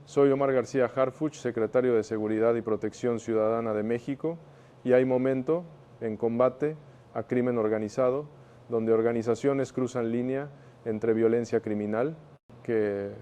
Soy Omar García Harfuch, secretario de Seguridad y Protección Ciudadana de México, y hay momento en combate a crimen organizado, donde organizaciones cruzan línea entre violencia criminal que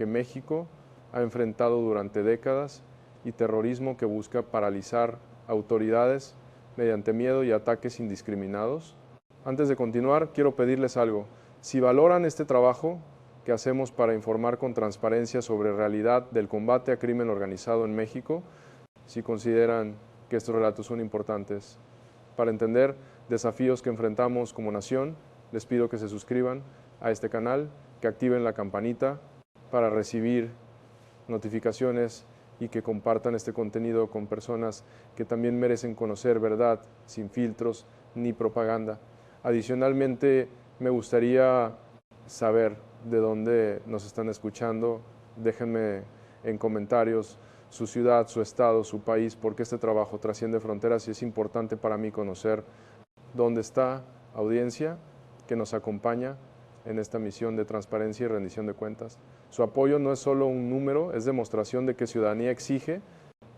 México ha enfrentado durante décadas y terrorismo que busca paralizar autoridades mediante miedo y ataques indiscriminados. Antes de continuar, quiero pedirles algo. Si valoran este trabajo que hacemos para informar con transparencia sobre realidad del combate a crimen organizado en México, si consideran que estos relatos son importantes para entender desafíos que enfrentamos como nación, les pido que se suscriban a este canal, que activen la campanita para recibir notificaciones y que compartan este contenido con personas que también merecen conocer verdad sin filtros ni propaganda. Adicionalmente, me gustaría saber de dónde nos están escuchando. Déjenme en comentarios su ciudad, su estado, su país, porque este trabajo trasciende fronteras y es importante para mí conocer dónde está audiencia que nos acompaña en esta misión de transparencia y rendición de cuentas. Su apoyo no es solo un número, es demostración de que ciudadanía exige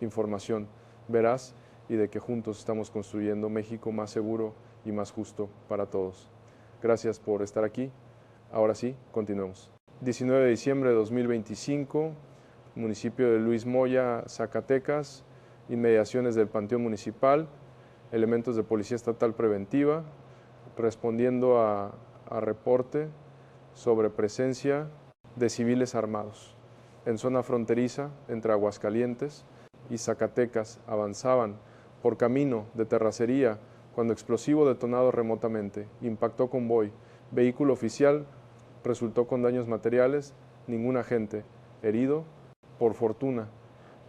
información veraz y de que juntos estamos construyendo México más seguro y más justo para todos. Gracias por estar aquí. Ahora sí, continuemos. 19 de diciembre de 2025, municipio de Luis Moya, Zacatecas, inmediaciones del Panteón Municipal, elementos de Policía Estatal Preventiva, respondiendo a reporte sobre presencia de civiles armados. En zona fronteriza entre Aguascalientes y Zacatecas avanzaban por camino de terracería cuando explosivo detonado remotamente impactó convoy. Vehículo oficial resultó con daños materiales, ningún agente herido, por fortuna.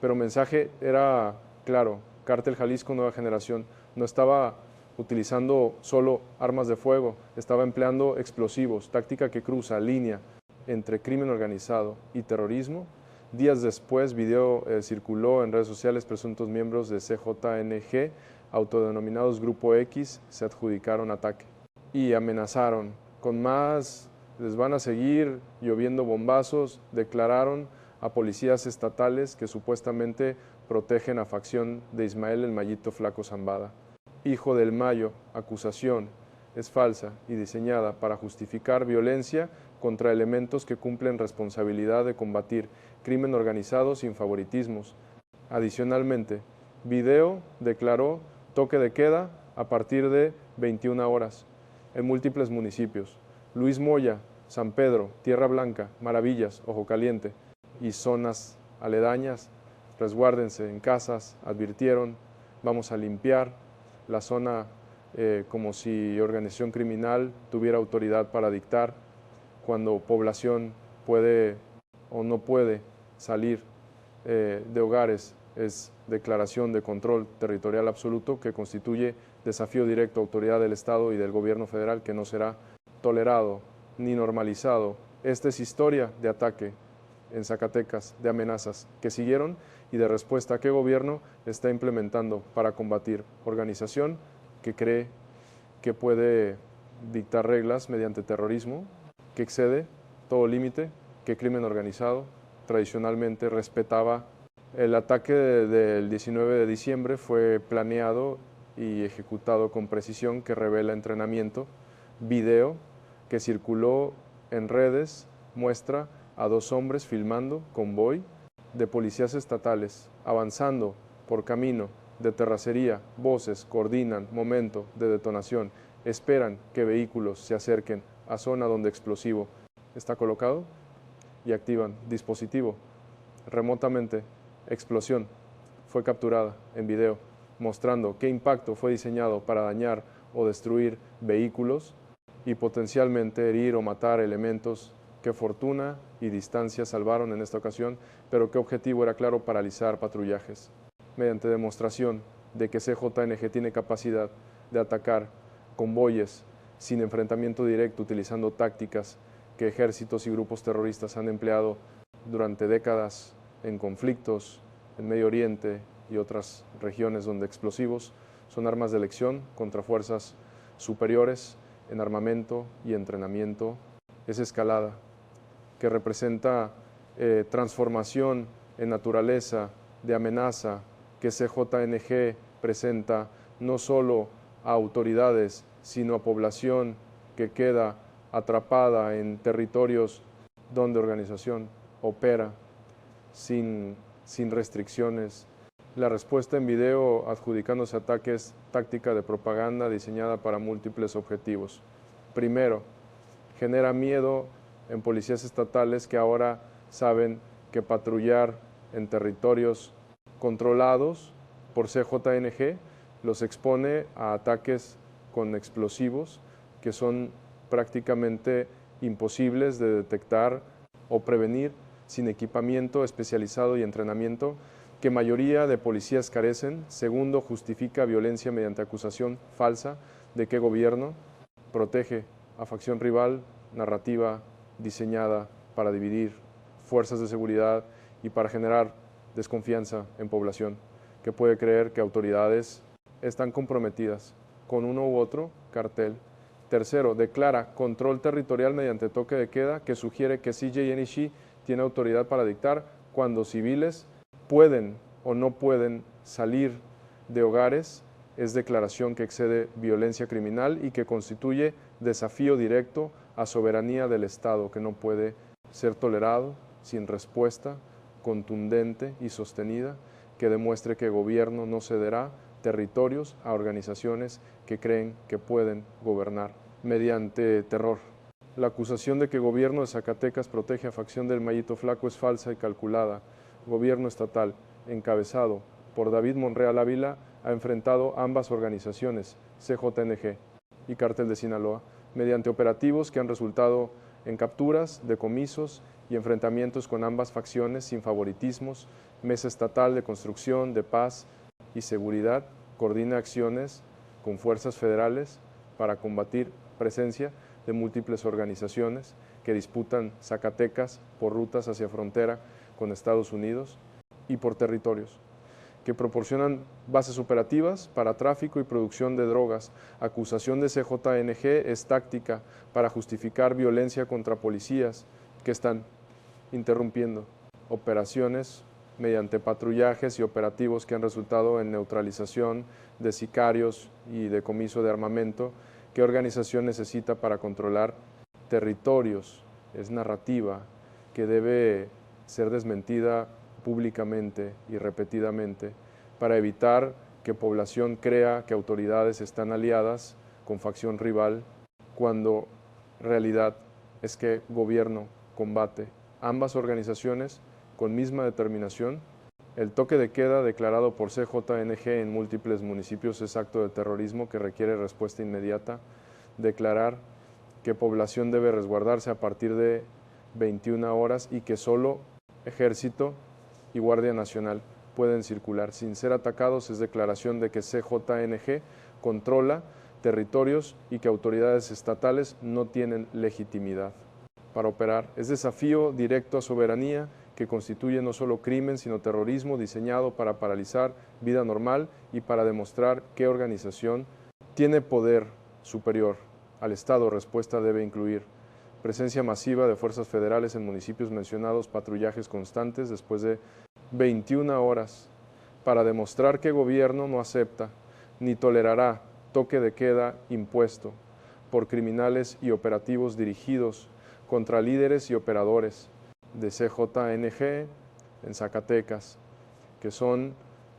Pero el mensaje era claro, Cártel Jalisco Nueva Generación no estaba utilizando solo armas de fuego, estaba empleando explosivos, táctica que cruza línea entre crimen organizado y terrorismo. Días después, video circuló en redes sociales, presuntos miembros de CJNG, autodenominados Grupo X, se adjudicaron ataque y amenazaron con más, les van a seguir lloviendo bombazos, declararon a policías estatales que supuestamente protegen a facción de Ismael el Mayito Flaco Zambada. Hijo del Mayo, acusación, es falsa y diseñada para justificar violencia contra elementos que cumplen responsabilidad de combatir crimen organizado sin favoritismos. Adicionalmente, video declaró toque de queda a partir de 21 horas en múltiples municipios. Luis Moya, San Pedro, Tierra Blanca, Maravillas, Ojo Caliente y zonas aledañas, resguárdense en casas, advirtieron, vamos a limpiar la zona como si organización criminal tuviera autoridad para dictar cuando población puede o no puede salir de hogares. Es declaración de control territorial absoluto que constituye desafío directo a autoridad del Estado y del gobierno federal que no será tolerado ni normalizado. Esta es historia de ataque en Zacatecas, de amenazas que siguieron y de respuesta que gobierno está implementando para combatir organización que cree que puede dictar reglas mediante terrorismo, que excede todo límite, que crimen organizado tradicionalmente respetaba. El ataque del 19 de diciembre fue planeado y ejecutado con precisión que revela entrenamiento. Video que circuló en redes muestra a dos hombres filmando convoy de policías estatales avanzando por camino de terracería, voces coordinan momento de detonación, esperan que vehículos se acerquen a zona donde explosivo está colocado y activan dispositivo remotamente. Explosión fue capturada en video, mostrando qué impacto fue diseñado para dañar o destruir vehículos y potencialmente herir o matar elementos. Qué fortuna y distancia salvaron en esta ocasión, pero qué objetivo era claro: paralizar patrullajes, mediante demostración de que CJNG tiene capacidad de atacar convoyes sin enfrentamiento directo, utilizando tácticas que ejércitos y grupos terroristas han empleado durante décadas en conflictos en Medio Oriente y otras regiones donde explosivos son armas de elección contra fuerzas superiores en armamento y entrenamiento. Es escalada que representa transformación en naturaleza de amenaza que CJNG presenta no solo a autoridades, sino a población que queda atrapada en territorios donde organización opera sin restricciones. La respuesta en video adjudicándose ataques, táctica de propaganda diseñada para múltiples objetivos. Primero, genera miedo en policías estatales que ahora saben que patrullar en territorios controlados por CJNG los expone a ataques con explosivos que son prácticamente imposibles de detectar o prevenir sin equipamiento especializado y entrenamiento que mayoría de policías carecen. Segundo, justifica violencia mediante acusación falsa de que gobierno protege a facción rival, narrativa diseñada para dividir fuerzas de seguridad y para generar desconfianza en población, que puede creer que autoridades están comprometidas con uno u otro cartel. Tercero, declara control territorial mediante toque de queda que sugiere que CJNG tiene autoridad para dictar cuando civiles pueden o no pueden salir de hogares. Es declaración que excede violencia criminal y que constituye desafío directo a soberanía del Estado, que no puede ser tolerado sin respuesta contundente y sostenida que demuestre que el gobierno no cederá territorios a organizaciones que creen que pueden gobernar mediante terror. La acusación de que el gobierno de Zacatecas protege a facción del Mayito Flaco es falsa y calculada. Gobierno estatal, encabezado por David Monreal Ávila, ha enfrentado ambas organizaciones, CJNG y Cártel de Sinaloa, mediante operativos que han resultado en capturas, decomisos y enfrentamientos con ambas facciones sin favoritismos. Mesa Estatal de Construcción, de Paz y Seguridad coordina acciones con fuerzas federales para combatir presencia de múltiples organizaciones que disputan Zacatecas por rutas hacia frontera con Estados Unidos y por territorios, que proporcionan bases operativas para tráfico y producción de drogas. Acusación de CJNG es táctica para justificar violencia contra policías que están interrumpiendo operaciones mediante patrullajes y operativos que han resultado en neutralización de sicarios y decomiso de armamento. ¿Qué organización necesita para controlar territorios? Es narrativa que debe ser desmentida públicamente y repetidamente para evitar que población crea que autoridades están aliadas con facción rival, cuando realidad es que gobierno combate ambas organizaciones con misma determinación. El toque de queda declarado por CJNG en múltiples municipios es acto de terrorismo que requiere respuesta inmediata. Declarar que población debe resguardarse a partir de 21 horas y que solo Ejército y Guardia Nacional pueden circular sin ser atacados es declaración de que CJNG controla territorios y que autoridades estatales no tienen legitimidad para operar. Es desafío directo a soberanía que constituye no solo crimen, sino terrorismo diseñado para paralizar vida normal y para demostrar qué organización tiene poder superior al Estado. Respuesta debe incluir presencia masiva de fuerzas federales en municipios mencionados, patrullajes constantes después de 21 horas para demostrar que el gobierno no acepta ni tolerará toque de queda impuesto por criminales y operativos dirigidos contra líderes y operadores de CJNG en Zacatecas, que son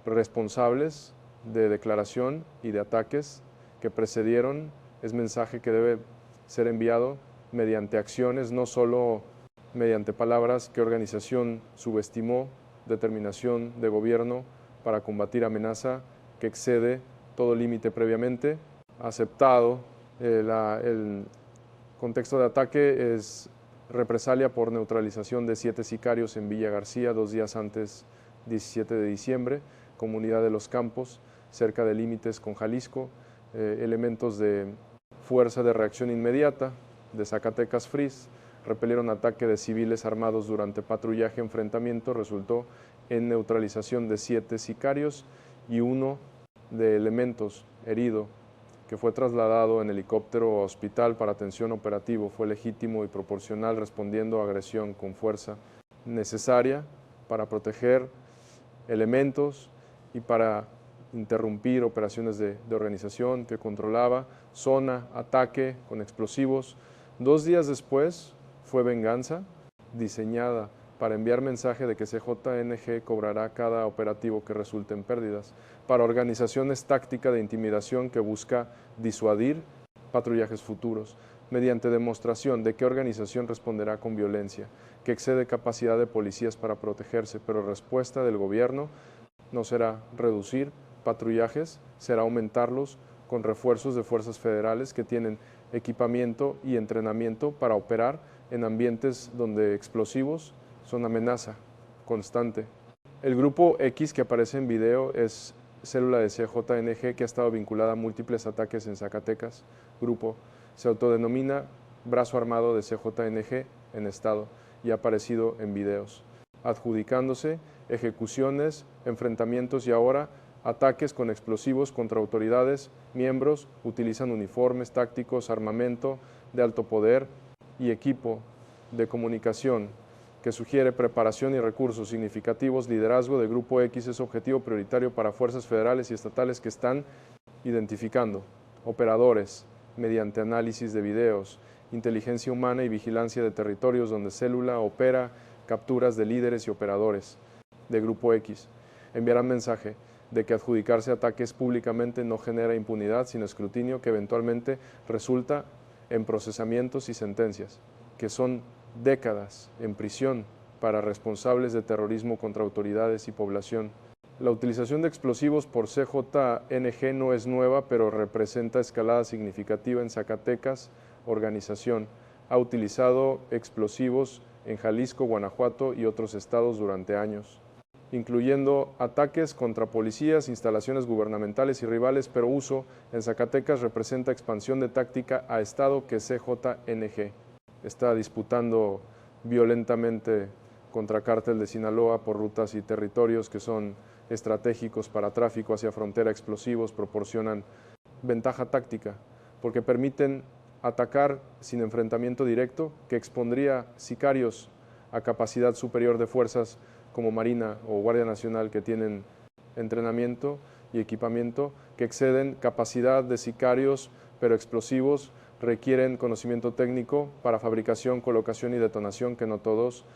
responsables de declaración y de ataques que precedieron. Es mensaje que debe ser enviado mediante acciones, no solo mediante palabras. ¿Qué organización subestimó determinación de gobierno para combatir amenaza que excede todo límite previamente aceptado? El contexto de ataque es represalia por neutralización de 7 sicarios en Villa García 2 días antes, 17 de diciembre, comunidad de Los Campos, cerca de límites con Jalisco. Elementos de fuerza de reacción inmediata de Zacatecas Fris repelieron ataque de civiles armados durante patrullaje. Enfrentamiento resultó en neutralización de 7 sicarios y 1 de elementos herido, que fue trasladado en helicóptero a hospital para atención operativo. Fue legítimo y proporcional, respondiendo a agresión con fuerza necesaria para proteger elementos y para interrumpir operaciones de organización que controlaba, zona, ataque con explosivos. 2 días después fue venganza, diseñada para enviar mensaje de que CJNG cobrará cada operativo que resulte en pérdidas. Para organizaciones táctica de intimidación que busca disuadir patrullajes futuros, mediante demostración de qué organización responderá con violencia, que excede capacidad de policías para protegerse, pero respuesta del gobierno no será reducir patrullajes, será aumentarlos con refuerzos de fuerzas federales que tienen equipamiento y entrenamiento para operar en ambientes donde explosivos son amenaza constante. El grupo X que aparece en video es célula de CJNG que ha estado vinculada a múltiples ataques en Zacatecas. Grupo se autodenomina brazo armado de CJNG en estado y ha aparecido en videos, adjudicándose ejecuciones, enfrentamientos y ahora ataques con explosivos contra autoridades, miembros, utilizan uniformes tácticos, armamento de alto poder y equipo de comunicación que sugiere preparación y recursos significativos. Liderazgo de Grupo X es objetivo prioritario para fuerzas federales y estatales que están identificando operadores mediante análisis de videos, inteligencia humana y vigilancia de territorios donde célula opera capturas de líderes y operadores de Grupo X. Enviarán mensaje de que adjudicarse ataques públicamente no genera impunidad, sino escrutinio que eventualmente resulta en procesamientos y sentencias, que son décadas en prisión para responsables de terrorismo contra autoridades y población. La utilización de explosivos por CJNG no es nueva, pero representa escalada significativa en Zacatecas. Organización ha utilizado explosivos en Jalisco, Guanajuato y otros estados durante años, incluyendo ataques contra policías, instalaciones gubernamentales y rivales, pero uso en Zacatecas representa expansión de táctica a estado que CJNG está disputando violentamente contra Cártel de Sinaloa por rutas y territorios que son estratégicos para tráfico hacia frontera, explosivos, proporcionan ventaja táctica porque permiten atacar sin enfrentamiento directo, que expondría sicarios a capacidad superior de fuerzas como Marina o Guardia Nacional que tienen entrenamiento y equipamiento que exceden capacidad de sicarios, pero explosivos requieren conocimiento técnico para fabricación, colocación y detonación que no todos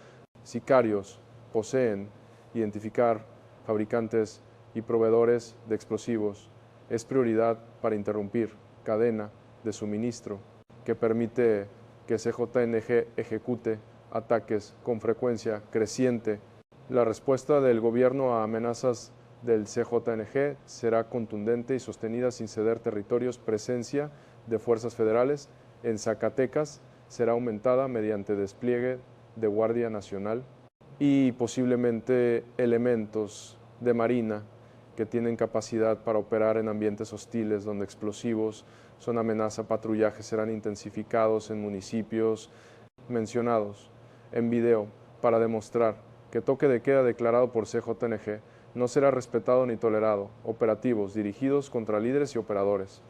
sicarios poseen. Identificar fabricantes y proveedores de explosivos es prioridad para interrumpir cadena de suministro que permite que CJNG ejecute ataques con frecuencia creciente. La respuesta del gobierno a amenazas del CJNG será contundente y sostenida sin ceder territorios. Presencia de fuerzas federales en Zacatecas será aumentada mediante despliegue de Guardia Nacional y posiblemente elementos de Marina que tienen capacidad para operar en ambientes hostiles donde explosivos son amenaza. Patrullajes serán intensificados en municipios mencionados en video para demostrar que toque de queda declarado por CJNG no será respetado ni tolerado. Operativos dirigidos contra líderes y operadores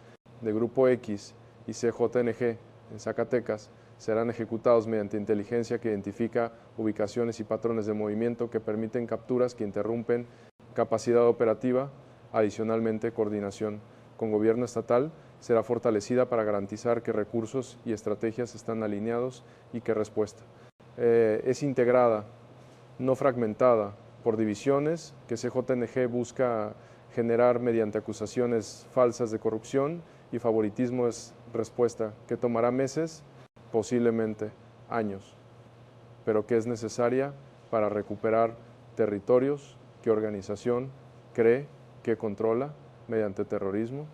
de Grupo X y CJNG en Zacatecas serán ejecutados mediante inteligencia que identifica ubicaciones y patrones de movimiento que permiten capturas que interrumpen capacidad operativa. Adicionalmente, coordinación con gobierno estatal será fortalecida para garantizar que recursos y estrategias están alineados y que respuesta es integrada, no fragmentada por divisiones que CJNG busca generar mediante acusaciones falsas de corrupción y favoritismo. Es respuesta que tomará meses, posiblemente años, pero que es necesaria para recuperar territorios que organización cree que controla mediante terrorismo.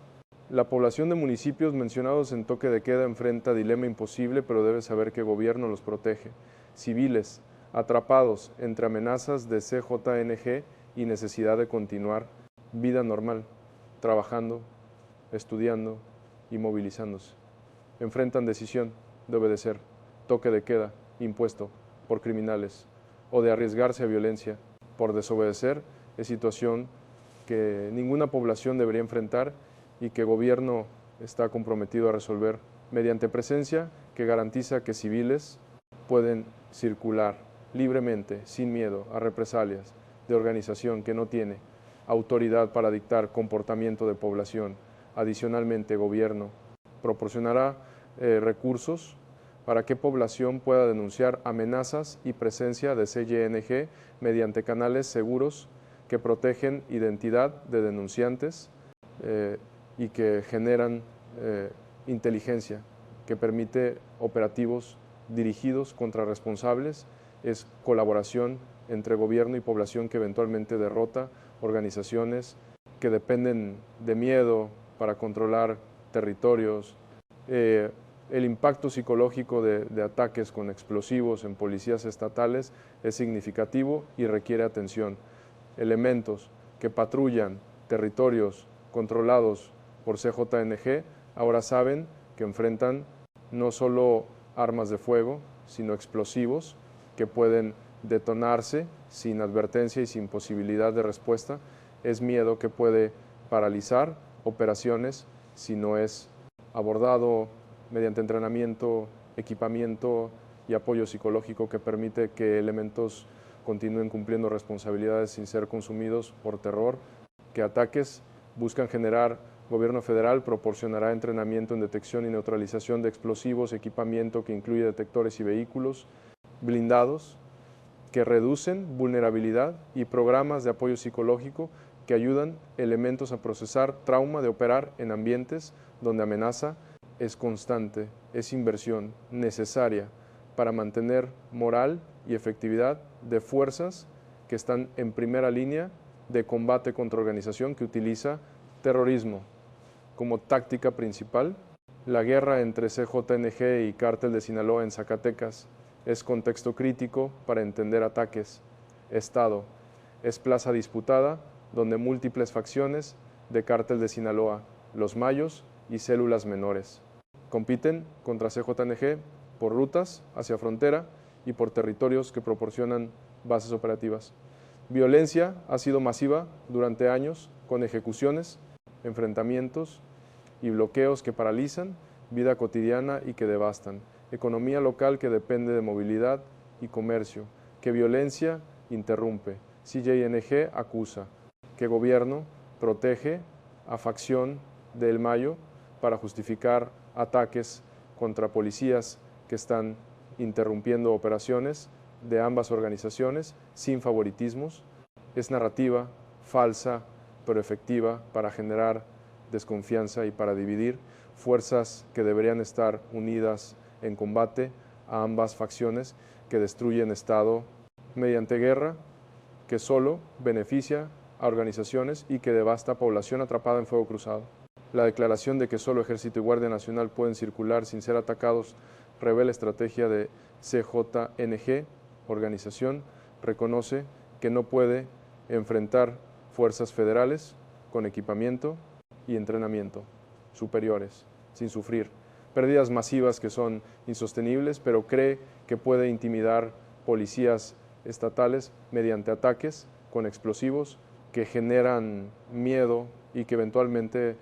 La población de municipios mencionados en toque de queda enfrenta dilema imposible, pero debe saber que el gobierno los protege. Civiles atrapados entre amenazas de CJNG y necesidad de continuar vida normal, trabajando, estudiando y movilizándose. Enfrentan decisión de obedecer toque de queda impuesto por criminales o de arriesgarse a violencia por desobedecer. Es situación que ninguna población debería enfrentar y que el gobierno está comprometido a resolver mediante presencia que garantiza que civiles pueden circular libremente, sin miedo a represalias de organización que no tiene autoridad para dictar comportamiento de población. Adicionalmente, gobierno proporcionará recursos para que población pueda denunciar amenazas y presencia de CYNG mediante canales seguros que protegen identidad de denunciantes y que generan inteligencia que permite operativos dirigidos contra responsables. Es colaboración entre gobierno y población que eventualmente derrota organizaciones que dependen de miedo para controlar territorios. El impacto psicológico de ataques con explosivos en policías estatales es significativo y requiere atención. Elementos que patrullan territorios controlados por CJNG ahora saben que enfrentan no solo armas de fuego, sino explosivos que pueden detonarse sin advertencia y sin posibilidad de respuesta. Es miedo que puede paralizar operaciones si no es abordado mediante entrenamiento, equipamiento y apoyo psicológico que permite que elementos continúen cumpliendo responsabilidades sin ser consumidos por terror. Que ataques buscan generar. Gobierno federal proporcionará entrenamiento en detección y neutralización de explosivos, equipamiento que incluye detectores y vehículos blindados que reducen vulnerabilidad y programas de apoyo psicológico que ayudan elementos a procesar trauma de operar en ambientes donde amenaza es constante, es inversión necesaria para mantener moral y efectividad de fuerzas que están en primera línea de combate contra organización que utiliza terrorismo como táctica principal. La guerra entre CJNG y Cártel de Sinaloa en Zacatecas es contexto crítico para entender ataques. Estado es plaza disputada donde múltiples facciones de Cártel de Sinaloa, los Mayos y células menores, compiten contra CJNG por rutas hacia frontera y por territorios que proporcionan bases operativas. Violencia ha sido masiva durante años con ejecuciones, enfrentamientos y bloqueos que paralizan vida cotidiana y que devastan. Economía local que depende de movilidad y comercio. Que violencia interrumpe. CJNG acusa. Que gobierno protege a facción del Mayo para justificar ataques contra policías que están interrumpiendo operaciones de ambas organizaciones sin favoritismos. Es narrativa falsa pero efectiva para generar desconfianza y para dividir fuerzas que deberían estar unidas en combate a ambas facciones que destruyen Estado mediante guerra que solo beneficia a organizaciones y que devasta población atrapada en fuego cruzado. La declaración de que solo Ejército y Guardia Nacional pueden circular sin ser atacados revela estrategia de CJNG, organización, reconoce que no puede enfrentar fuerzas federales con equipamiento y entrenamiento superiores, sin sufrir pérdidas masivas que son insostenibles, pero cree que puede intimidar policías estatales mediante ataques con explosivos que generan miedo y que eventualmente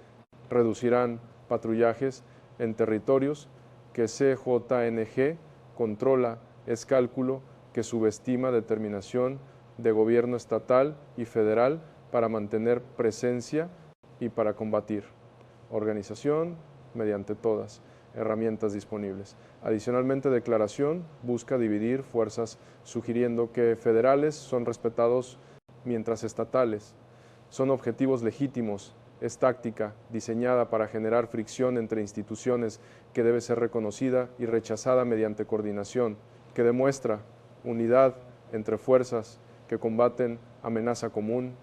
reducirán patrullajes en territorios que CJNG controla. Es cálculo que subestima determinación de gobierno estatal y federal para mantener presencia y para combatir. Organización mediante todas herramientas disponibles. Adicionalmente, declaración busca dividir fuerzas, sugiriendo que federales son respetados mientras estatales son objetivos legítimos. Es táctica diseñada para generar fricción entre instituciones que debe ser reconocida y rechazada mediante coordinación, que demuestra unidad entre fuerzas que combaten amenaza común.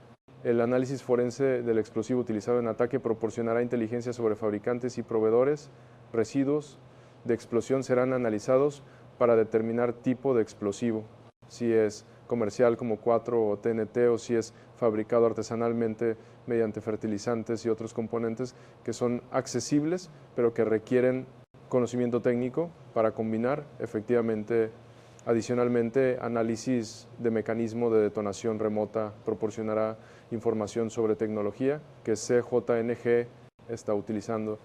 El análisis forense del explosivo utilizado en ataque proporcionará inteligencia sobre fabricantes y proveedores. Residuos de explosión serán analizados para determinar tipo de explosivo, si es comercial como 4 o TNT o si es fabricado artesanalmente mediante fertilizantes y otros componentes que son accesibles pero que requieren conocimiento técnico para combinar efectivamente. Adicionalmente, análisis de mecanismo de detonación remota proporcionará información sobre tecnología que CJNG está utilizando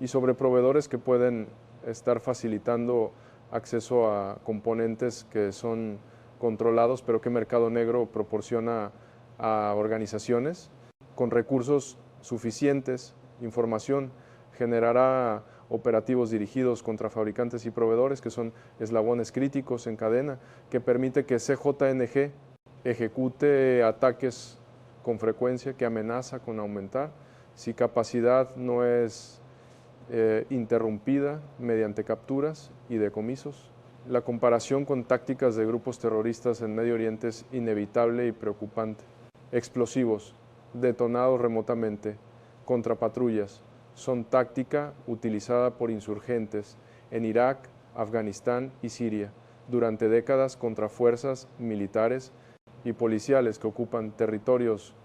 y sobre proveedores que pueden estar facilitando acceso a componentes que son controlados, pero qué mercado negro proporciona a organizaciones con recursos suficientes, información, generará operativos dirigidos contra fabricantes y proveedores, que son eslabones críticos en cadena, que permite que CJNG ejecute ataques con frecuencia, que amenaza con aumentar, si capacidad no es interrumpida mediante capturas y decomisos. La comparación con tácticas de grupos terroristas en Medio Oriente es inevitable y preocupante. Explosivos, detonados remotamente, contra patrullas, son táctica utilizada por insurgentes en Irak, Afganistán y Siria durante décadas contra fuerzas militares y policiales que ocupan territorios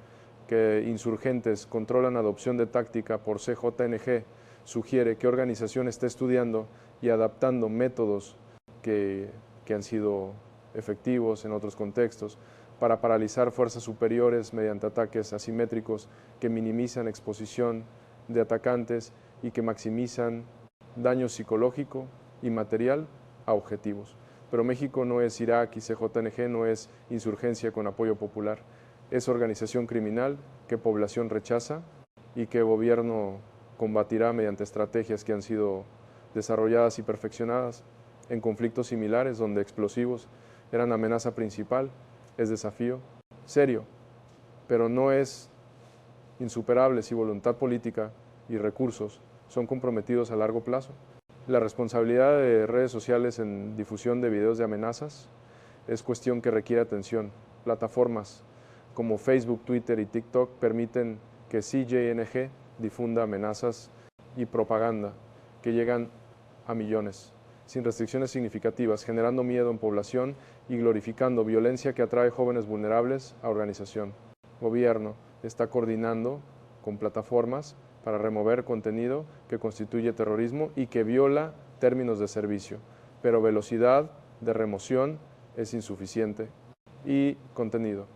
que insurgentes controlan. Adopción de táctica por CJNG sugiere que organización está estudiando y adaptando métodos que han sido efectivos en otros contextos para paralizar fuerzas superiores mediante ataques asimétricos que minimizan exposición de atacantes y que maximizan daño psicológico y material a objetivos. Pero México no es Irak y CJNG no es insurgencia con apoyo popular. Es organización criminal que población rechaza y que el gobierno combatirá mediante estrategias que han sido desarrolladas y perfeccionadas en conflictos similares donde explosivos eran amenaza principal. Es desafío serio, pero no es insuperable si voluntad política y recursos son comprometidos a largo plazo. La responsabilidad de redes sociales en difusión de videos de amenazas es cuestión que requiere atención. Plataformas como Facebook, Twitter y TikTok permiten que CJNG difunda amenazas y propaganda que llegan a millones, sin restricciones significativas, generando miedo en población y glorificando violencia que atrae jóvenes vulnerables a organización. Gobierno está coordinando con plataformas para remover contenido que constituye terrorismo y que viola términos de servicio, pero velocidad de remoción es insuficiente y contenido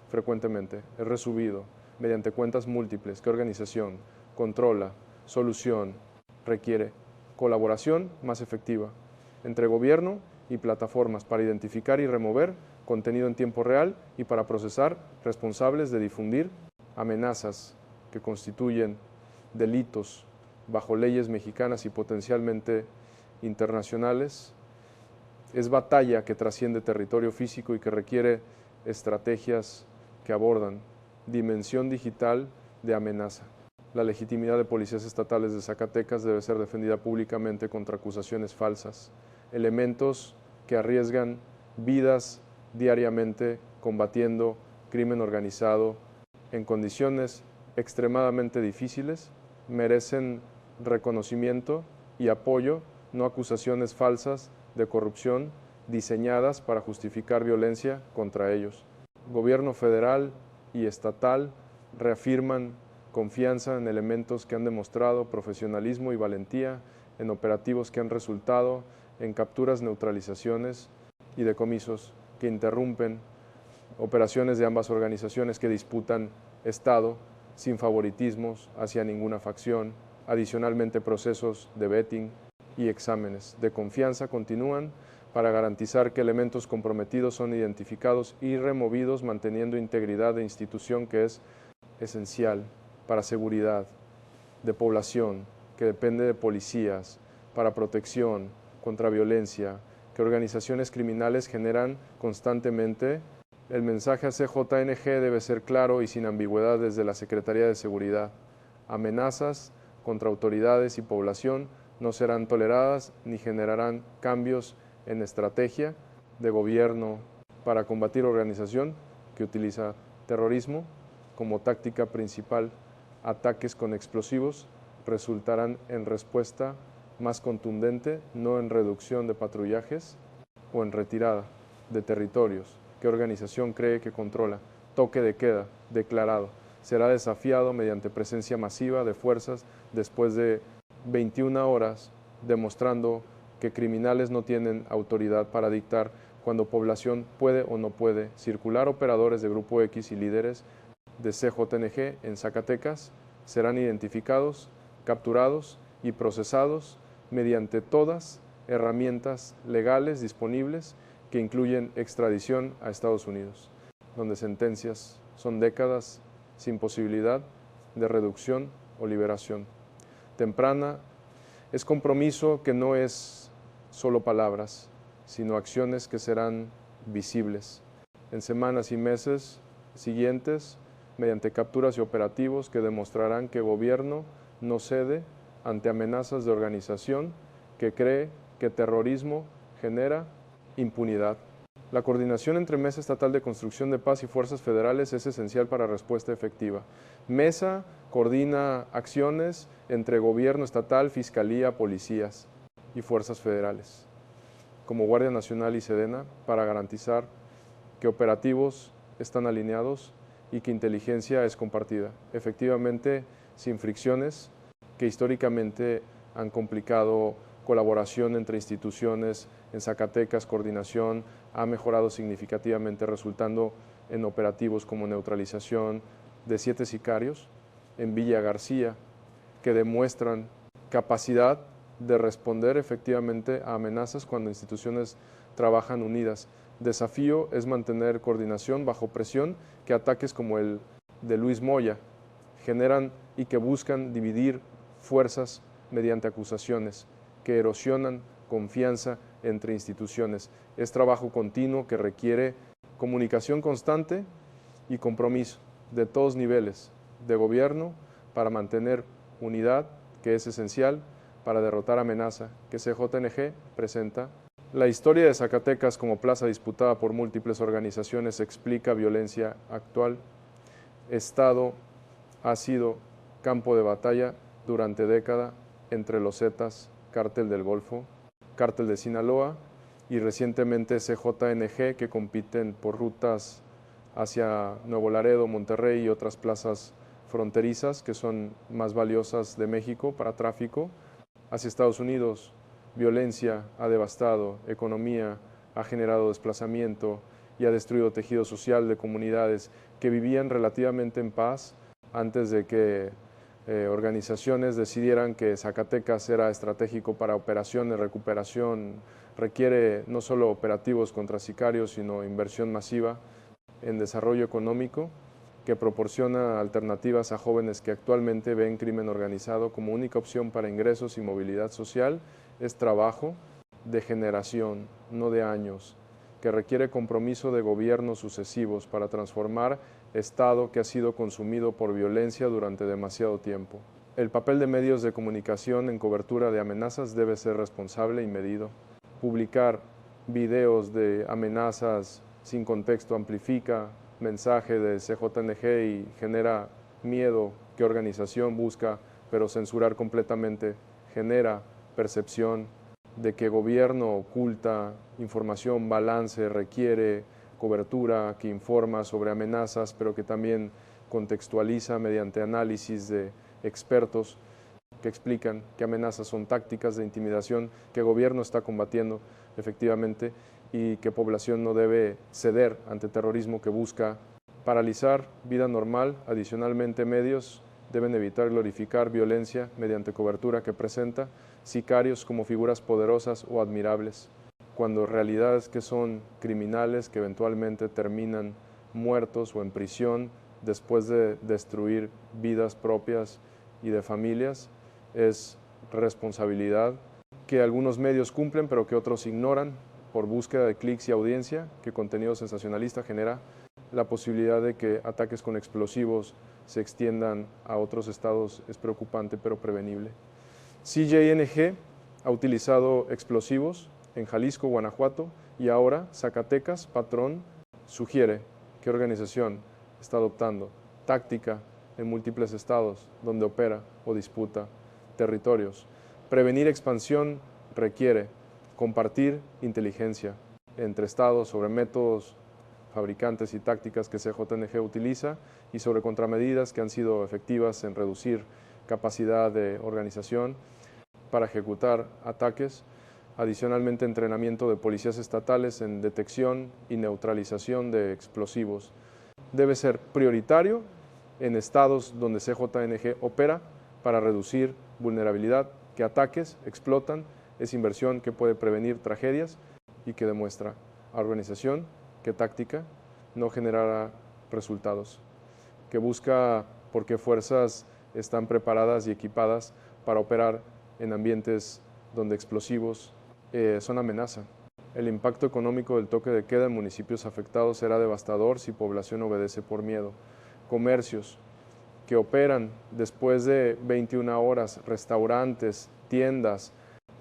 frecuentemente es resubido mediante cuentas múltiples que organización controla. Solución requiere colaboración más efectiva entre gobierno y plataformas para identificar y remover contenido en tiempo real y para procesar responsables de difundir amenazas que constituyen delitos bajo leyes mexicanas y potencialmente internacionales. Es batalla que trasciende territorio físico y que requiere estrategias que abordan dimensión digital de amenaza. La legitimidad de policías estatales de Zacatecas debe ser defendida públicamente contra acusaciones falsas, elementos que arriesgan vidas diariamente combatiendo crimen organizado en condiciones extremadamente difíciles, merecen reconocimiento y apoyo, no acusaciones falsas de corrupción diseñadas para justificar violencia contra ellos. Gobierno federal y estatal reafirman confianza en elementos que han demostrado profesionalismo y valentía, en operativos que han resultado en capturas, neutralizaciones y decomisos que interrumpen operaciones de ambas organizaciones que disputan Estado sin favoritismos hacia ninguna facción. Adicionalmente, procesos de vetting y exámenes de confianza continúan para garantizar que elementos comprometidos son identificados y removidos, manteniendo integridad de institución que es esencial para seguridad de población, que depende de policías, para protección contra violencia, que organizaciones criminales generan constantemente. El mensaje a CJNG debe ser claro y sin ambigüedad desde la Secretaría de Seguridad. Amenazas contra autoridades y población no serán toleradas ni generarán cambios en estrategia de gobierno para combatir organización que utiliza terrorismo como táctica principal. Ataques con explosivos resultarán en respuesta más contundente, no en reducción de patrullajes o en retirada de territorios que organización cree que controla. Toque de queda declarado. Será desafiado mediante presencia masiva de fuerzas después de 21 horas, demostrando que criminales no tienen autoridad para dictar cuando población puede o no puede circular. Operadores de Grupo X y líderes de CJNG en Zacatecas serán identificados, capturados y procesados mediante todas herramientas legales disponibles que incluyen extradición a Estados Unidos, donde sentencias son décadas sin posibilidad de reducción o liberación. Temprana es compromiso que no es solo palabras, sino acciones que serán visibles en semanas y meses siguientes mediante capturas y operativos que demostrarán que el gobierno no cede ante amenazas de organización que cree que terrorismo genera impunidad. La coordinación entre Mesa Estatal de Construcción de Paz y fuerzas federales es esencial para respuesta efectiva. Mesa coordina acciones entre gobierno estatal, fiscalía, policías y fuerzas federales, como Guardia Nacional y Sedena, para garantizar que operativos están alineados y que inteligencia es compartida, efectivamente sin fricciones que históricamente han complicado colaboración entre instituciones. En Zacatecas, coordinación ha mejorado significativamente, resultando en operativos como neutralización de 7 sicarios en Villa García, que demuestran capacidad de responder efectivamente a amenazas cuando instituciones trabajan unidas. Desafío es mantener coordinación bajo presión que ataques como el de Luis Moya generan y que buscan dividir fuerzas mediante acusaciones que erosionan confianza entre instituciones. Es trabajo continuo que requiere comunicación constante y compromiso de todos niveles de gobierno para mantener unidad, que es esencial para derrotar amenaza que CJNG presenta. La historia de Zacatecas como plaza disputada por múltiples organizaciones explica violencia actual. Estado ha sido campo de batalla durante décadas entre los Zetas, Cártel del Golfo, Cártel de Sinaloa y recientemente CJNG, que compiten por rutas hacia Nuevo Laredo, Monterrey y otras plazas fronterizas que son más valiosas de México para tráfico hacia Estados Unidos. Violencia ha devastado economía, ha generado desplazamiento y ha destruido tejido social de comunidades que vivían relativamente en paz antes de que organizaciones decidieran que Zacatecas era estratégico para operaciones, recuperación. Requiere no solo operativos contra sicarios, sino inversión masiva en desarrollo económico que proporciona alternativas a jóvenes que actualmente ven crimen organizado como única opción para ingresos y movilidad social. Es trabajo de generación, no de años, que requiere compromiso de gobiernos sucesivos para transformar Estado que ha sido consumido por violencia durante demasiado tiempo. El papel de medios de comunicación en cobertura de amenazas debe ser responsable y medido. Publicar videos de amenazas sin contexto amplifica mensaje de CJNG y genera miedo. ¿Qué organización busca? Pero censurar completamente genera percepción de que gobierno oculta información, balance, requiere cobertura que informa sobre amenazas, pero que también contextualiza mediante análisis de expertos que explican qué amenazas son tácticas de intimidación que el gobierno está combatiendo efectivamente y que población no debe ceder ante terrorismo que busca paralizar vida normal. Adicionalmente, medios deben evitar glorificar violencia mediante cobertura que presenta sicarios como figuras poderosas o admirables, cuando realidades que son criminales que eventualmente terminan muertos o en prisión después de destruir vidas propias y de familias. Es responsabilidad que algunos medios cumplen pero que otros ignoran por búsqueda de clics y audiencia, que contenido sensacionalista genera la posibilidad de que ataques con explosivos se extiendan a otros estados. Es preocupante pero prevenible. CJNG ha utilizado explosivos en Jalisco, Guanajuato y ahora Zacatecas. Patrón sugiere qué organización está adoptando táctica en múltiples estados donde opera o disputa territorios. Prevenir expansión requiere compartir inteligencia entre estados sobre métodos, fabricantes y tácticas que CJNG utiliza y sobre contramedidas que han sido efectivas en reducir capacidad de organización para ejecutar ataques. Adicionalmente, entrenamiento de policías estatales en detección y neutralización de explosivos. Debe ser prioritario en estados donde CJNG opera para reducir vulnerabilidad, que ataques explotan. Es inversión que puede prevenir tragedias y que demuestra organización que táctica no generará resultados, que busca por qué fuerzas están preparadas y equipadas para operar en ambientes donde explosivos son amenaza. El impacto económico del toque de queda en municipios afectados será devastador si población obedece por miedo. Comercios que operan después de 21 horas, restaurantes, tiendas,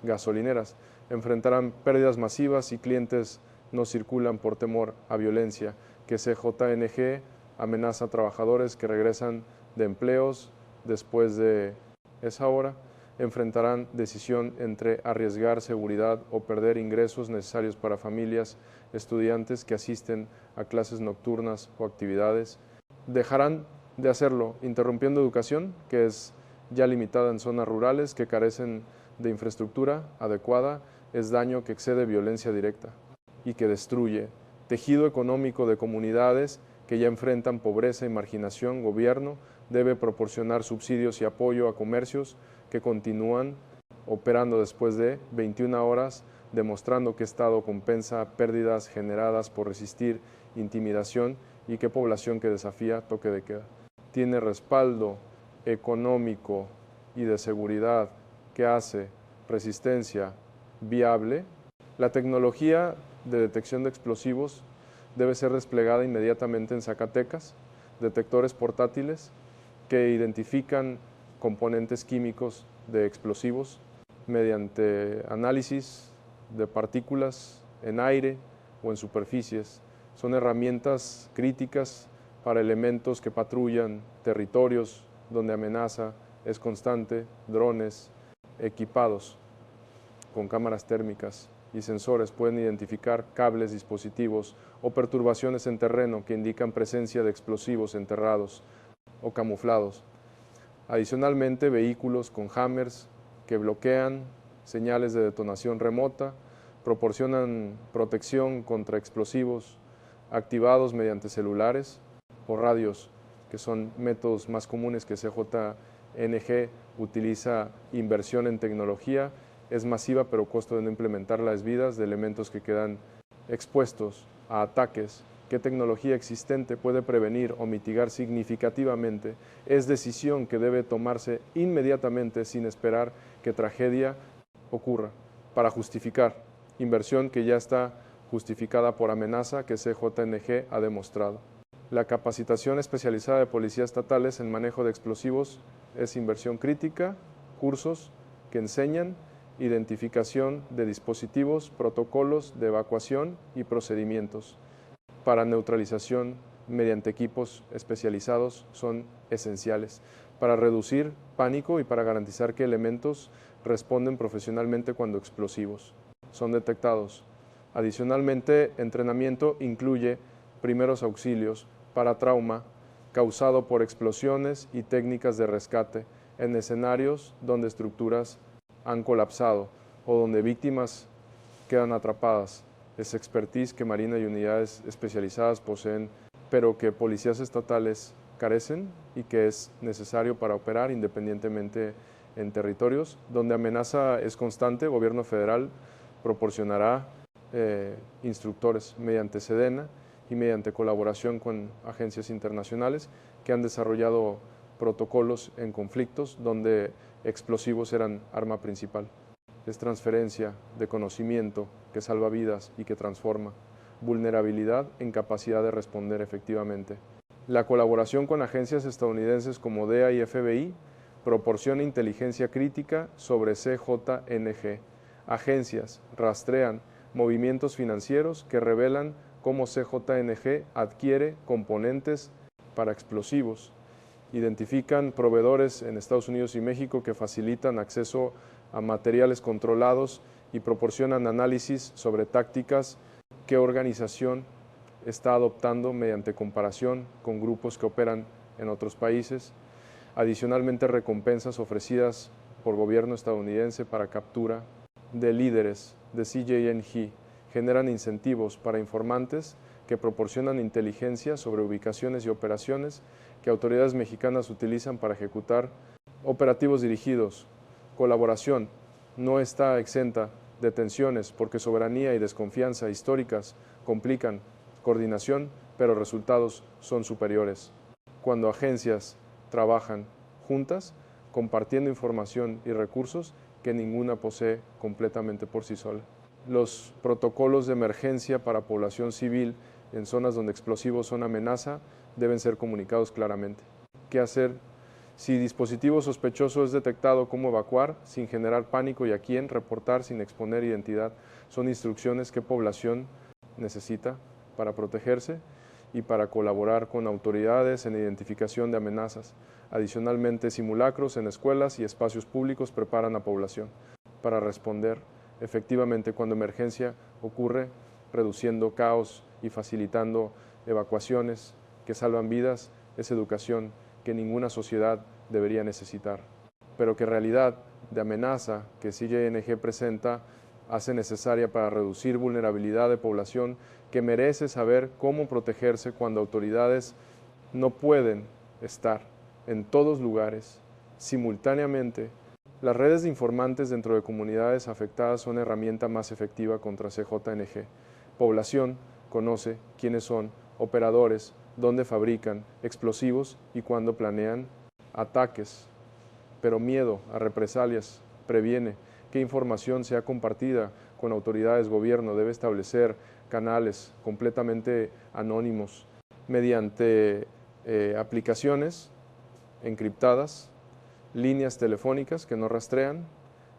gasolineras, enfrentarán pérdidas masivas y clientes no circulan por temor a violencia, que CJNG amenaza a trabajadores que regresan de empleos después de esa hora, enfrentarán decisión entre arriesgar seguridad o perder ingresos necesarios para familias, estudiantes que asisten a clases nocturnas o actividades. Dejarán de hacerlo, interrumpiendo educación, que es ya limitada en zonas rurales que carecen de infraestructura adecuada, es daño que excede violencia directa y que destruye tejido económico de comunidades que ya enfrentan pobreza y marginación. Gobierno debe proporcionar subsidios y apoyo a comercios que continúan operando después de 21 horas, demostrando que Estado compensa pérdidas generadas por resistir intimidación y que población que desafía toque de queda tiene respaldo económico y de seguridad que hace resistencia viable. La tecnología de detección de explosivos debe ser desplegada inmediatamente en Zacatecas, detectores portátiles que identifican componentes químicos de explosivos mediante análisis de partículas en aire o en superficies. Son herramientas críticas para elementos que patrullan territorios donde amenaza es constante, drones equipados con cámaras térmicas y sensores pueden identificar cables, dispositivos o perturbaciones en terreno que indican presencia de explosivos enterrados o camuflados. Adicionalmente, vehículos con jammers que bloquean señales de detonación remota, proporcionan protección contra explosivos activados mediante celulares o radios, que son métodos más comunes que CJNG utiliza. Inversión en tecnología es masiva, pero costo de no implementarla es vidas de elementos que quedan expuestos a ataques. ¿Qué tecnología existente puede prevenir o mitigar significativamente? Es decisión que debe tomarse inmediatamente sin esperar que tragedia ocurra, para justificar inversión que ya está justificada por amenaza que CJNG ha demostrado. La capacitación especializada de policías estatales en manejo de explosivos es inversión crítica, cursos que enseñan identificación de dispositivos, protocolos de evacuación y procedimientos para neutralización mediante equipos especializados son esenciales para reducir pánico y para garantizar que elementos responden profesionalmente cuando explosivos son detectados. Adicionalmente, entrenamiento incluye primeros auxilios para trauma causado por explosiones y técnicas de rescate en escenarios donde estructuras han colapsado o donde víctimas quedan atrapadas. Es expertise que Marina y unidades especializadas poseen, pero que policías estatales carecen y que es necesario para operar independientemente en territorios donde amenaza es constante. Gobierno federal proporcionará instructores mediante SEDENA y mediante colaboración con agencias internacionales que han desarrollado protocolos en conflictos donde explosivos eran arma principal. Es transferencia de conocimiento que salva vidas y que transforma. Vulnerabilidad en capacidad de responder efectivamente. La colaboración con agencias estadounidenses como DEA y FBI proporciona inteligencia crítica sobre CJNG. Agencias rastrean movimientos financieros que revelan cómo CJNG adquiere componentes para explosivos. Identifican proveedores en Estados Unidos y México que facilitan acceso a materiales controlados y proporcionan análisis sobre tácticas que organización está adoptando mediante comparación con grupos que operan en otros países. Adicionalmente, recompensas ofrecidas por gobierno estadounidense para captura de líderes de CJNG generan incentivos para informantes que proporcionan inteligencia sobre ubicaciones y operaciones que autoridades mexicanas utilizan para ejecutar operativos dirigidos. Colaboración no está exenta de tensiones porque soberanía y desconfianza históricas complican coordinación, pero resultados son superiores. Cuando agencias trabajan juntas, compartiendo información y recursos que ninguna posee completamente por sí sola. Los protocolos de emergencia para población civil en zonas donde explosivos son amenaza deben ser comunicados claramente. ¿Qué hacer? Si dispositivo sospechoso es detectado, cómo evacuar sin generar pánico y a quién reportar sin exponer identidad. Son instrucciones que población necesita para protegerse y para colaborar con autoridades en identificación de amenazas. Adicionalmente, simulacros en escuelas y espacios públicos preparan a población para responder efectivamente cuando emergencia ocurre, reduciendo caos y facilitando evacuaciones que salvan vidas. Es educación que ninguna sociedad debería necesitar, pero que realidad de amenaza que CJNG presenta hace necesaria para reducir vulnerabilidad de población que merece saber cómo protegerse cuando autoridades no pueden estar en todos lugares simultáneamente. Las redes de informantes dentro de comunidades afectadas son herramienta más efectiva contra CJNG. Población conoce quiénes son operadores, dónde fabrican explosivos y cuándo planean ataques, pero miedo a represalias previene. ¿Qué información sea compartida con autoridades? Gobierno debe establecer canales completamente anónimos mediante aplicaciones encriptadas, líneas telefónicas que no rastrean,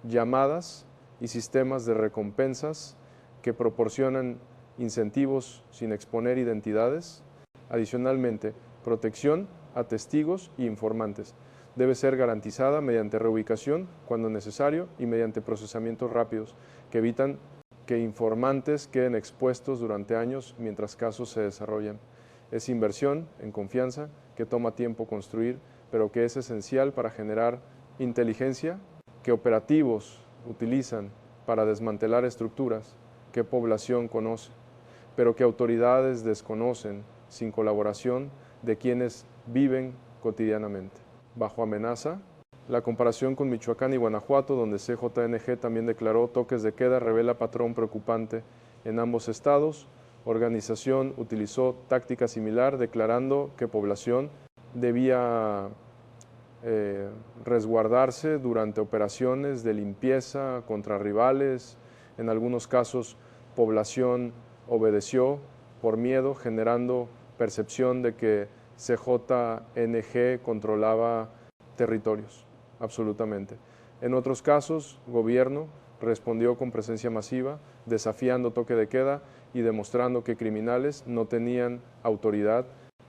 llamadas y sistemas de recompensas que proporcionan incentivos sin exponer identidades. Adicionalmente, protección a testigos y informantes debe ser garantizada mediante reubicación cuando necesario y mediante procesamientos rápidos que evitan que informantes queden expuestos durante años mientras casos se desarrollan. Es inversión en confianza que toma tiempo construir, pero que es esencial para generar inteligencia que operativos utilizan para desmantelar estructuras que población conoce, pero que autoridades desconocen sin colaboración de quienes viven cotidianamente. Bajo amenaza, la comparación con Michoacán y Guanajuato, donde CJNG también declaró toques de queda, revela patrón preocupante. En ambos estados, organización utilizó táctica similar, declarando que población debía resguardarse durante operaciones de limpieza contra rivales. En algunos casos, población obedeció por miedo, generando percepción de que CJNG controlaba territorios, absolutamente. En otros casos, gobierno respondió con presencia masiva, desafiando toque de queda y demostrando que criminales no tenían autoridad.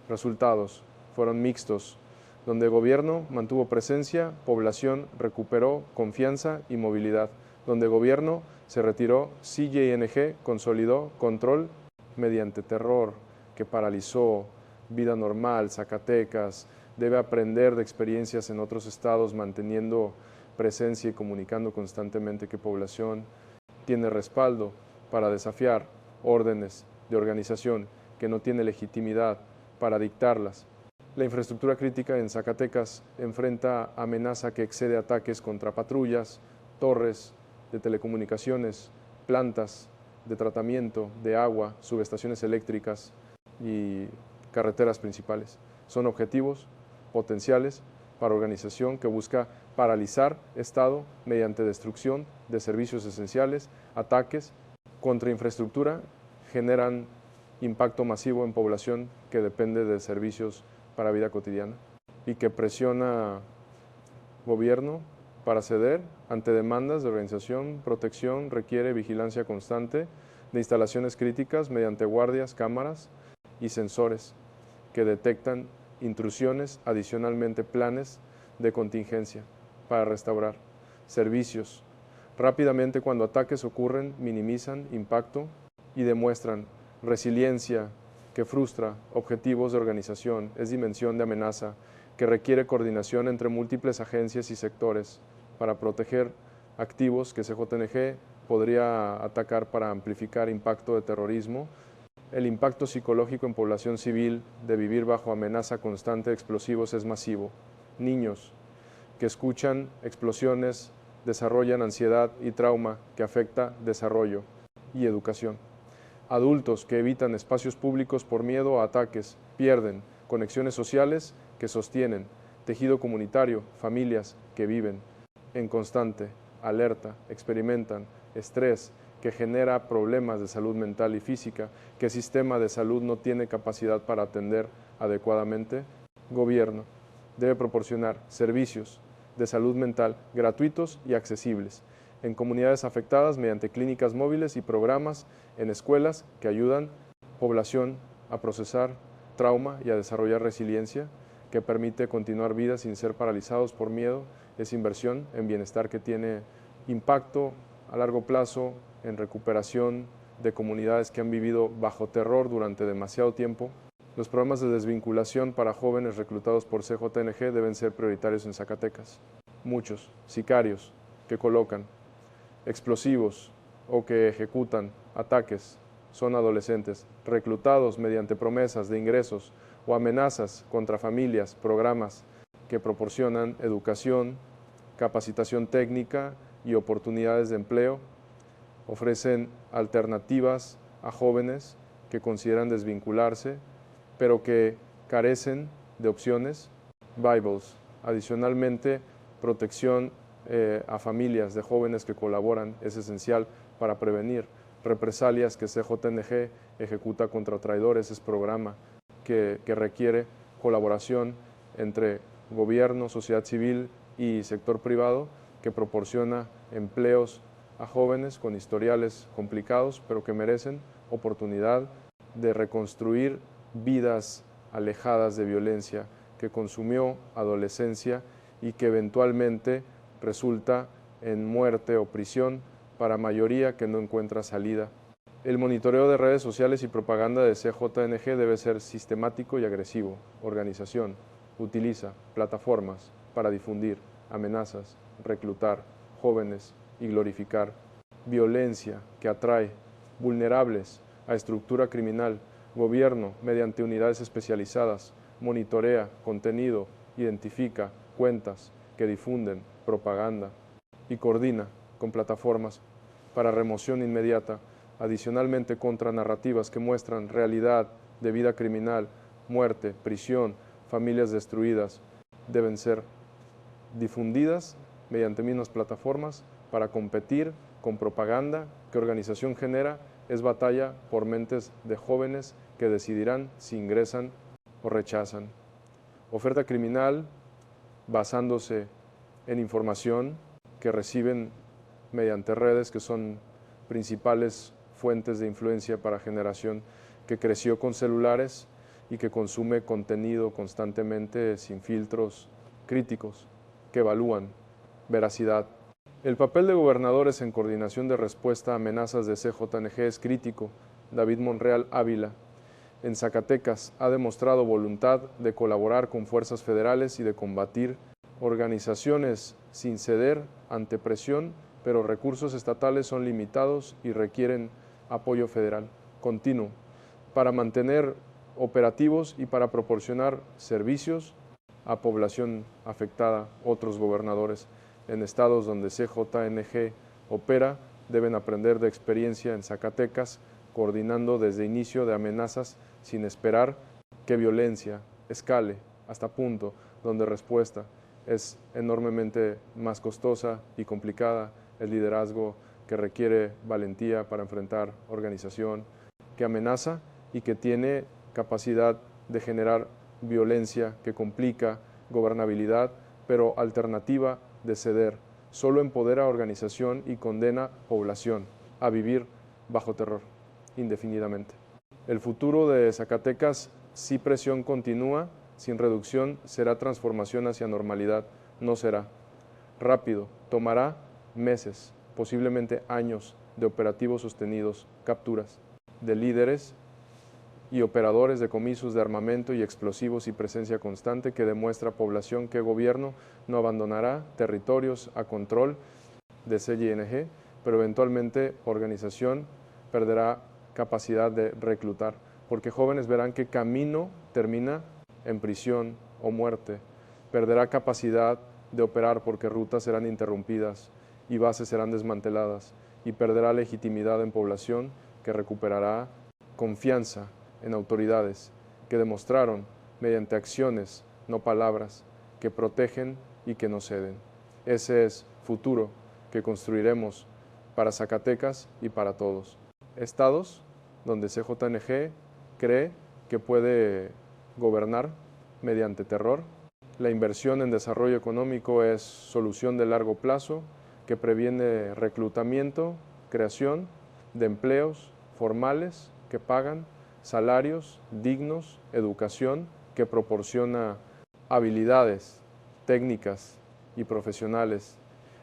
Resultados fueron mixtos. Donde gobierno mantuvo presencia, población recuperó confianza y movilidad. Donde gobierno se retiró, CJNG consolidó control mediante terror que paralizó vida normal. Zacatecas debe aprender de experiencias en otros estados, manteniendo presencia y comunicando constantemente que población tiene respaldo para desafiar órdenes de organización que no tiene legitimidad para dictarlas. La infraestructura crítica en Zacatecas enfrenta amenaza que excede ataques contra patrullas, torres de telecomunicaciones, plantas de tratamiento de agua, subestaciones eléctricas y carreteras principales. Son objetivos potenciales para organización que busca paralizar Estado mediante destrucción de servicios esenciales. Ataques contra infraestructura generan impacto masivo en población que depende de servicios para vida cotidiana y que presiona gobierno para ceder ante demandas de organización. Protección requiere vigilancia constante de instalaciones críticas mediante guardias, cámaras y sensores que detectan intrusiones, adicionalmente planes de contingencia para restaurar servicios. Rápidamente cuando ataques ocurren, minimizan impacto y demuestran resiliencia que frustra objetivos de organización. Es dimensión de amenaza que requiere coordinación entre múltiples agencias y sectores para proteger activos que CJNG podría atacar para amplificar impacto de terrorismo. El impacto psicológico en población civil de vivir bajo amenaza constante de explosivos es masivo. Niños que escuchan explosiones desarrollan ansiedad y trauma que afecta desarrollo y educación. adultos que evitan espacios públicos por miedo a ataques, pierden conexiones sociales que sostienen, tejido comunitario, familias que viven en constante alerta, experimentan estrés que genera problemas de salud mental y física, que el sistema de salud no tiene capacidad para atender adecuadamente. Gobierno debe proporcionar servicios de salud mental gratuitos y accesibles en comunidades afectadas mediante clínicas móviles y programas en escuelas que ayudan población a procesar trauma y a desarrollar resiliencia, que permite continuar vidas sin ser paralizados por miedo. Es inversión en bienestar que tiene impacto a largo plazo en recuperación de comunidades que han vivido bajo terror durante demasiado tiempo. Los programas de desvinculación para jóvenes reclutados por CJNG deben ser prioritarios en Zacatecas. Muchos sicarios que colocan explosivos o que ejecutan ataques son adolescentes, reclutados mediante promesas de ingresos o amenazas contra familias, programas que proporcionan educación, capacitación técnica y oportunidades de empleo, ofrecen alternativas a jóvenes que consideran desvincularse, pero que carecen de opciones, Bibles. Adicionalmente, protección a familias de jóvenes que colaboran es esencial para prevenir represalias que CJNG ejecuta contra traidores. Es programa que requiere colaboración entre gobierno, sociedad civil y sector privado, que proporciona empleos a jóvenes con historiales complicados, pero que merecen oportunidad de reconstruir vidas alejadas de violencia que consumió adolescencia y que eventualmente resulta en muerte o prisión para mayoría que no encuentra salida. El monitoreo de redes sociales y propaganda de CJNG debe ser sistemático y agresivo. Organización utiliza plataformas para difundir amenazas, reclutar jóvenes y glorificar violencia que atrae vulnerables a estructura criminal. Gobierno, mediante unidades especializadas, monitorea contenido, identifica cuentas que difunden propaganda y coordina con plataformas para remoción inmediata. Adicionalmente, contra narrativas que muestran realidad de vida criminal, muerte, prisión, familias destruidas, deben ser difundidas mediante mismas plataformas para competir con propaganda que organización genera. Es batalla por mentes de jóvenes que decidirán si ingresan o rechazan. Oferta criminal basándose en información que reciben mediante redes que son principales fuentes de influencia para generación, que creció con celulares y que consume contenido constantemente sin filtros críticos, que evalúan veracidad. El papel de gobernadores en coordinación de respuesta a amenazas de CJNG es crítico. David Monreal Ávila, en Zacatecas, ha demostrado voluntad de colaborar con fuerzas federales y de combatir organizaciones sin ceder ante presión, pero recursos estatales son limitados y requieren apoyo federal continuo para mantener operativos y para proporcionar servicios a población afectada. Otros gobernadores en estados donde CJNG opera deben aprender de experiencia en Zacatecas, coordinando desde inicio de amenazas sin esperar que violencia escale hasta punto donde respuesta es enormemente más costosa y complicada. El liderazgo que requiere valentía para enfrentar organización que amenaza y que tiene capacidad de generar violencia que complica gobernabilidad, pero alternativa de ceder. Solo empodera a organización y condena población a vivir bajo terror indefinidamente. El futuro de Zacatecas, si presión continúa, sin reducción, será transformación hacia normalidad. No será rápido, tomará meses, posiblemente años de operativos sostenidos, capturas de líderes y operadores, decomisos de armamento y explosivos y presencia constante que demuestra población que gobierno no abandonará territorios a control de CJNG, pero eventualmente organización perderá capacidad de reclutar, porque jóvenes verán que camino termina en prisión o muerte, perderá capacidad de operar porque rutas serán interrumpidas y bases serán desmanteladas y perderá legitimidad en población que recuperará confianza en autoridades que demostraron mediante acciones, no palabras, que protegen y que no ceden. Ese es futuro que construiremos para Zacatecas y para todos. Estados donde CJNG cree que puede gobernar mediante terror. La inversión en desarrollo económico es solución de largo plazo que previene reclutamiento, creación de empleos formales que pagan, salarios dignos, educación que proporciona habilidades técnicas y profesionales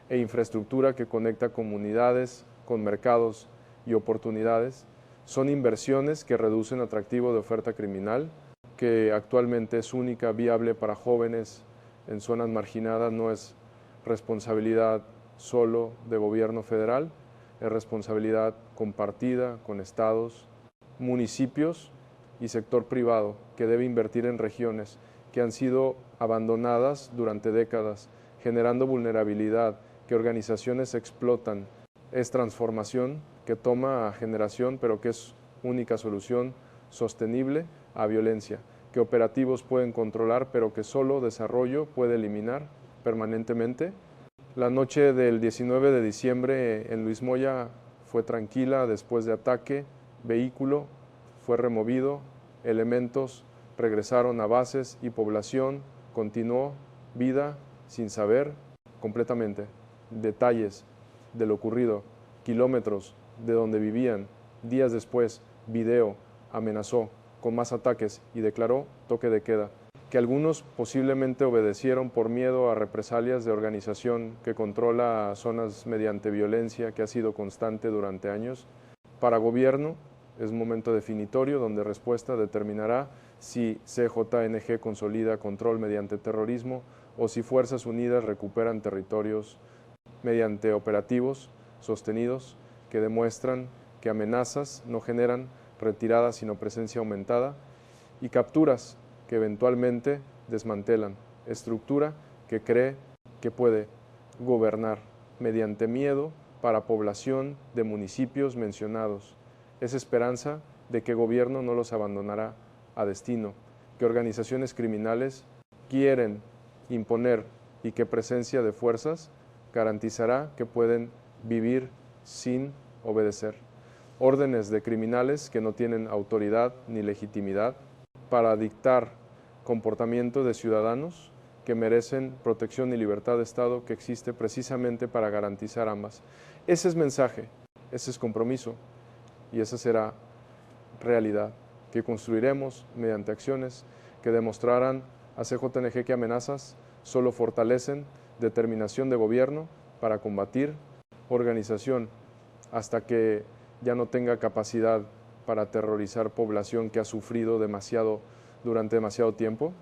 e infraestructura que conecta comunidades con mercados y oportunidades. Son inversiones que reducen atractivo de oferta criminal, que actualmente es única, viable para jóvenes en zonas marginadas. No es responsabilidad solo de gobierno federal, es responsabilidad compartida con estados, municipios y sector privado, que debe invertir en regiones que han sido abandonadas durante décadas, generando vulnerabilidad, que organizaciones explotan. Es transformación que toma a generación, pero que es única solución sostenible a violencia, que operativos pueden controlar, pero que solo desarrollo puede eliminar permanentemente. La noche del 19 de diciembre en Luis Moya fue tranquila después de ataque, vehículo fue removido, elementos regresaron a bases y población continuó vida sin saber completamente detalles de lo ocurrido, kilómetros de donde vivían. Días después, video amenazó con más ataques y declaró toque de queda, que algunos posiblemente obedecieron por miedo a represalias de organización que controla zonas mediante violencia que ha sido constante durante años. Para gobierno es momento definitorio donde respuesta determinará si CJNG consolida control mediante terrorismo o si Fuerzas Unidas recuperan territorios mediante operativos sostenidos que demuestran que amenazas no generan retirada sino presencia aumentada, y capturas que eventualmente desmantelan estructura que cree que puede gobernar mediante miedo para población de municipios mencionados. Es esperanza de que gobierno no los abandonará a destino, que organizaciones criminales quieren imponer y que presencia de fuerzas garantizará que pueden vivir sin obedecer. Órdenes de criminales que no tienen autoridad ni legitimidad para dictar comportamiento de ciudadanos que merecen protección y libertad de Estado, que existe precisamente para garantizar ambas. Ese es mensaje, ese es compromiso y esa será realidad que construiremos mediante acciones que demostrarán a CJNG que amenazas solo fortalecen determinación de gobierno para combatir, organización hasta que ya no tenga capacidad para aterrorizar población que ha sufrido demasiado durante demasiado tiempo,